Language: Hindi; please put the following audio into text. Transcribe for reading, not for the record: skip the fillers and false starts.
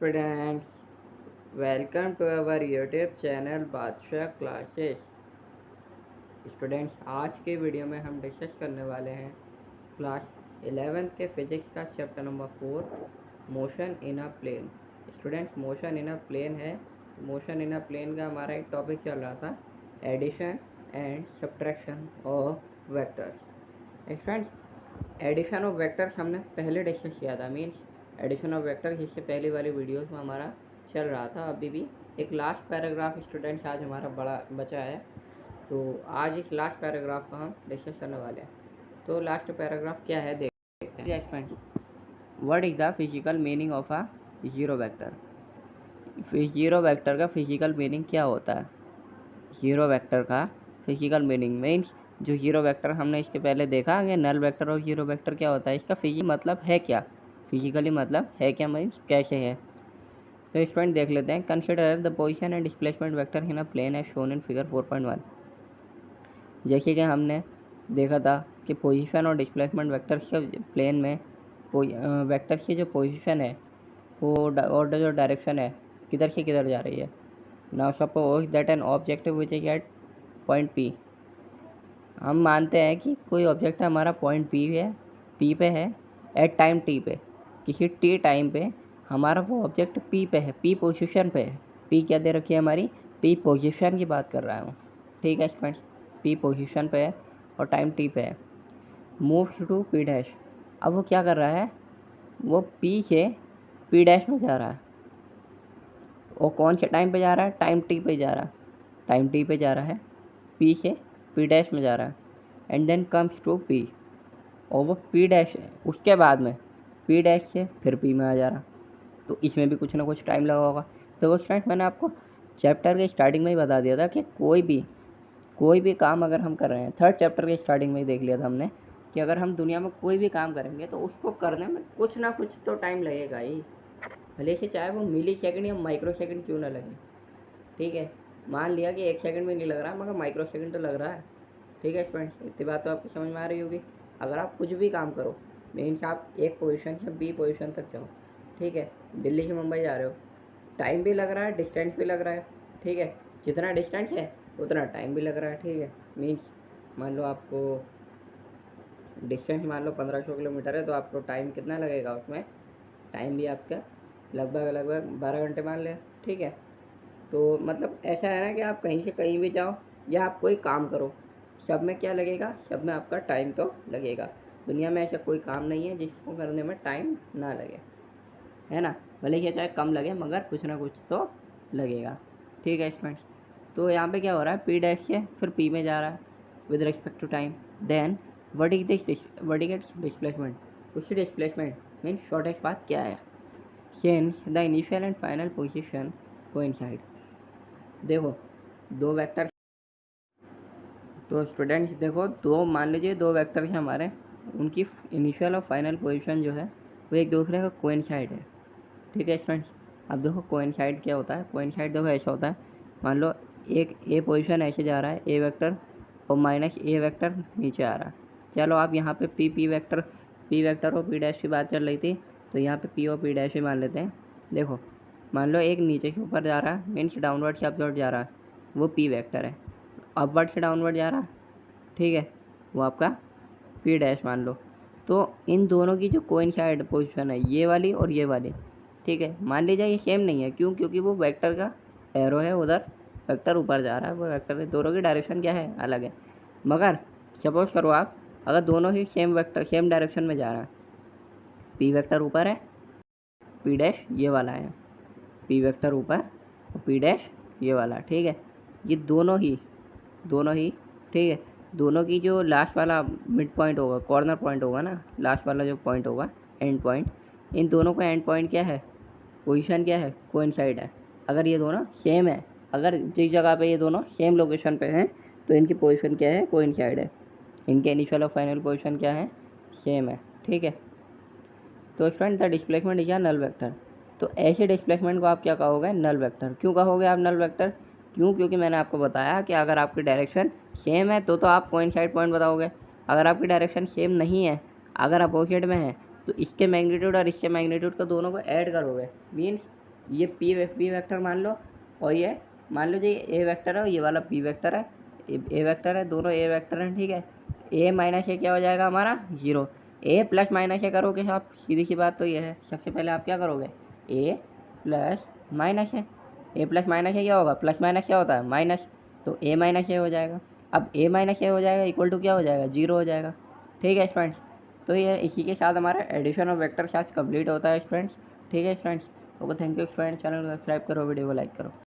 Students, welcome to our YouTube channel बादशाह क्लासेस। स्टूडेंट्स, आज के वीडियो में हम डिस्कस करने वाले हैं क्लास 11th के फिजिक्स का chapter number 4 motion in a plane. Students, motion in a plane है। मोशन इन अ प्लेन का हमारा एक टॉपिक चल रहा था addition and subtraction of vectors. Students, addition of vectors हमने पहले डिस्कस किया था, मीन्स एडिशन ऑफ वेक्टर्स इससे पहले वाली वीडियोस में हमारा चल रहा था। अभी भी एक लास्ट पैराग्राफ स्टूडेंट्स आज हमारा बड़ा बचा है, तो आज इस लास्ट पैराग्राफ को हम डिस्कस करने वाले हैं। तो लास्ट पैराग्राफ क्या है देखते हैं। What is the physical meaning of a zero vector. Zero vector का फिजिकल मीनिंग क्या होता है? जीरो वेक्टर का फिजिकल मीनिंग मीन्स जो जीरो वेक्टर हमने इसके पहले देखा कि नल वेक्टर और जीरो वेक्टर क्या होता है, इसका फिजिकल मतलब है क्या, फिजिकली मतलब है क्या, मीन्स कैसे है। तो स्टूडेंट देख लेते हैं। Consider the position and displacement vector in a plane as shown in figure 4.1। जैसे कि हमने देखा था कि पोजीशन और डिस्प्लेसमेंट वेक्टर के प्लेन में वेक्टर की जो पोजीशन है वो और जो डायरेक्शन है किधर से किधर जा रही है। Now suppose that an object which is at point P. हम मानते हैं कि कोई ऑब्जेक्ट हमारा पॉइंट पी पे है एट टाइम टी पे, किसी टी टाइम पे हमारा वो ऑब्जेक्ट पी पे है, पी पोजीशन पे है। पी क्या दे रखी है हमारी, पी पोजीशन की बात कर रहा हूँ, ठीक है फ्रेंड्स। पी पोजीशन पे है और टाइम टी पे है। Move to P dash. अब वो क्या कर रहा है, वो पी से पी डैश में जा रहा है। वो कौन से टाइम पे जा रहा है, टाइम टी पे जा रहा है, टाइम टी पे जा रहा है, पी से पी डैश में जा रहा है। And then comes to P, और वो पी डैश है, उसके बाद में पी डैश से फिर पी में आ जा रहा। तो इसमें भी कुछ ना कुछ टाइम लगा होगा। तो वो स्टूडेंट मैंने आपको चैप्टर के स्टार्टिंग में ही बता दिया था कि कोई भी काम अगर हम कर रहे हैं, थर्ड चैप्टर के स्टार्टिंग में ही देख लिया था हमने कि अगर हम दुनिया में कोई भी काम करेंगे तो उसको करने में कुछ ना कुछ तो टाइम लगेगा ही, भले से चाहे वो मिली सेकेंड या माइक्रो सेकेंड क्यों ना लगे। ठीक है, मान लिया कि 1 सेकंड में नहीं लग रहा मगर माइक्रो सेकंड तो लग रहा है। ठीक है फ्रेंड्स, इतनी बात तो आपको समझ में आ रही होगी। अगर आप कुछ भी काम करो, मीन्स आप एक पोजीशन से बी पोजीशन तक जाओ, ठीक है, दिल्ली से मुंबई जा रहे हो, टाइम भी लग रहा है, डिस्टेंस भी लग रहा है, ठीक है। जितना डिस्टेंस है उतना टाइम भी लग रहा है, ठीक है। मीन्स मान लो आपको डिस्टेंस मान लो 1500 किलोमीटर है, तो आपको टाइम कितना लगेगा उसमें, टाइम भी आपका लगभग 12 घंटे मान लें, ठीक है। तो मतलब ऐसा है ना कि आप कहीं से कहीं भी जाओ या आप कोई काम करो, सब में क्या लगेगा, सब में आपका टाइम तो लगेगा। दुनिया में ऐसा कोई काम नहीं है जिसको करने में टाइम ना लगे, है ना। भले ही चाहे कम लगे मगर कुछ ना कुछ तो लगेगा, ठीक है स्टूडेंट्स। तो यहाँ पे क्या हो रहा है, पी डैश से फिर पी में जा रहा है with respect to time. Then what is displacement. उसकी डिस्प्लेसमेंट मीन शॉर्टेस्ट पाथ क्या है, change the initial and final position coincide. देखो दो वेक्टर, तो स्टूडेंट्स देखो दो, मान लीजिए दो वेक्टर हैं हमारे, उनकी इनिशियल और फाइनल पोजीशन जो है वो एक दूसरे का कोइंसाइड है, ठीक है स्टूडेंट्स। अब देखो कोइंसाइड क्या होता है, कोइंसाइड देखो ऐसा होता है, मान लो एक ए पोजीशन ऐसे जा रहा है ए वेक्टर और माइनस ए वेक्टर नीचे आ रहा है। चलो आप यहाँ पे पी वेक्टर और पी डैश की बात चल रही थी, तो यहाँ पे पी और पी डैश भी मान लेते हैं। देखो मान लो एक नीचे से ऊपर जा रहा है, मीन्स डाउनवर्ड से अपवर्ड जा रहा है, वो पी वेक्टर है। अपवर्ड से डाउनवर्ड जा रहा है, ठीक है, वो आपका पी डैश मान लो। तो इन दोनों की जो कोइंसाइड पोजीशन है ये वाली और ये वाली, ठीक है। मान लीजिए ये सेम नहीं है, क्यों, क्योंकि वो वेक्टर का एरो है उधर, वेक्टर ऊपर जा रहा है, वो वेक्टर दोनों की डायरेक्शन क्या है, अलग है। मगर सपोज करो आप, अगर दोनों ही सेम वेक्टर सेम डायरेक्शन में जा रहा है, पी वेक्टर ऊपर है, पी डैश ये वाला है, पी वेक्टर ऊपर और पी डैश ये वाला, ठीक है। ये दोनों ही ठीक है, दोनों की जो लास्ट वाला मिड पॉइंट होगा, कॉर्नर पॉइंट होगा ना, लास्ट वाला जो पॉइंट होगा एंड पॉइंट, इन दोनों का एंड पॉइंट क्या है, पोजीशन क्या है, कोइंसाइड है। अगर ये दोनों सेम है, अगर जिस जगह पे ये दोनों सेम लोकेशन पे हैं तो इनकी पोजीशन क्या है, कोइंसाइड है। इनके इनिशियल और फाइनल पोजीशन क्या है, सेम है, ठीक है। तो student the displacement is a null vector. तो ऐसे डिस्प्लेसमेंट को आप क्या कहोगे, नल वेक्टर। क्यों कहोगे आप नल वेक्टर, क्यों, क्योंकि मैंने आपको बताया कि अगर आपकी डायरेक्शन सेम है तो आप कोइंसाइड पॉइंट बताओगे। अगर आपकी डायरेक्शन सेम नहीं है, अगर अपोजिट में है, तो इसके मैग्नीट्यूड और इसके मैग्नीट्यूड को दोनों को ऐड करोगे, मीन्स ये पी वेक्टर मान लो, और ये मान लो जी ए वेक्टर है, ये वाला पी वेक्टर है, ए वेक्टर है, दोनों ए वेक्टर हैं, ठीक है। ए माइनस ए क्या हो जाएगा हमारा 0। ए प्लस माइनस ए करोगे आप, सीधी सी बात तो ये है, सबसे पहले आप क्या करोगे, ए प्लस माइनस है, ए प्लस माइनस है क्या होगा, प्लस माइनस क्या होता है माइनस, तो ए माइनस ए हो जाएगा। अब ए माइनस ए हो जाएगा इक्वल टू क्या हो जाएगा, 0 हो जाएगा, ठीक है स्टूडेंट्स। तो ये इसी के साथ हमारा addition of vector charge complete होता है स्टूडेंट्स, ठीक है students. Okay, thank you students, channel को सब्सक्राइब करो, वीडियो को लाइक करो।